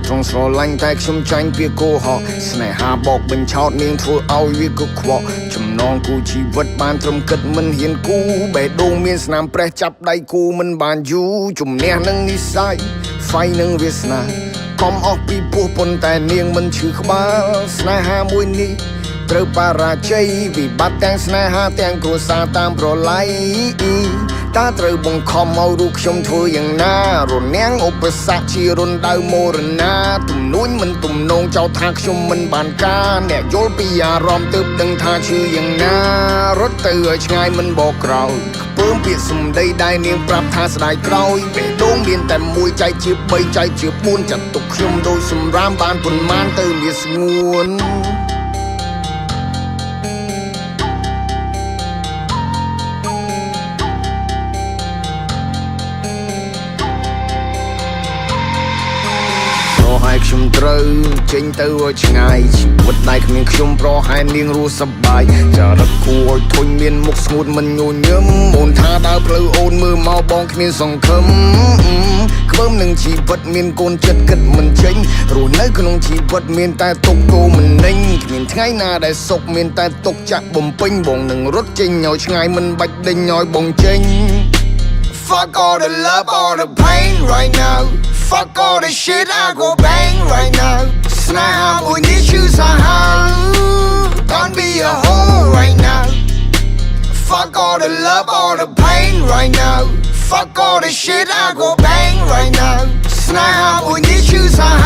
ត្រង់ស្រឡាញ់តែខ្ញុំចាញ់ពីកោហកស្នេហាបោកបញ្ឆោតនាងធ្វើឲ្យវាកខ្វក់ចំណងគូជីវិតបានត្រឹមគិតមិនហ៊ានគូបេះដូងមានស្នាមប្រេះចាប់ដៃគូមិនបានយូរជំនះនឹងនិស័យហ្វៃនឹងវាសនាកុំអស់ពីពោះប៉ុន្តែនាងមិនឈឺក្បាលស្នេហាមួយនេះត្រូវបរាជ័យវិបត្តិទាំងស្នេហាទាំងគ្រួសារតាមប្រឡ័យតើត្រូវបង្ខំមករូបខ្ញុំធ្វើយ៉ាងណារនាំងឧបសគ្គជារុនដៅមរណាទំនួញមិនទំនងចោទថាខ្ញុំមិនបានការអ្នកយល់ពីអារម្មណ៍ទើបដឹងថាឈឺយ៉ាងណារត់ទៅឲ្យឆ្ងាយមិនបកក្រោយពើមពាក្យសម្ដីដែលនាងប្រាប់ថាស្ដាយក្រោយបេះដូងមានតែមួយចែកជា3ចែកជា4ចាត់ទុកខ្ញុំដូចសម្រាមបានប៉ុន្មានទៅវាស្ងួនហើយខ្ញុំត្រូវចេញទៅឲ្យឆ្ងាយជីវិតដែលគ្មានខ្ញុំប្រហែលនាងរស់សប្បាយចរិតគួរឲ្យធុញមានមុខស្ងួតមិនញញឹមអូនថាដើរផ្លូវអូនមើលមកបងគ្មានសង្ឃឹមខ្ពើមនឹងជីវិតមានកូនចិត្តគិតមិនចេញរស់នៅក្នុងជីវិតមានតែទុកទោមនិញគ្មានថ្ងៃណាដែលសុខមានតែទុកចាក់បំពេញបងនឹងរត់ចេញឲ្យឆ្ងាយមិនបាច់ដេញឲ្យបងចេញ Fuck all the love, all the pain right now. Fuck all the shit, I go bang right now. Snap when you choose a hoe. Don't be a hoe right now. Fuck all the love, all the pain right now. Fuck all the shit, I go bang right now. Snap when you choose a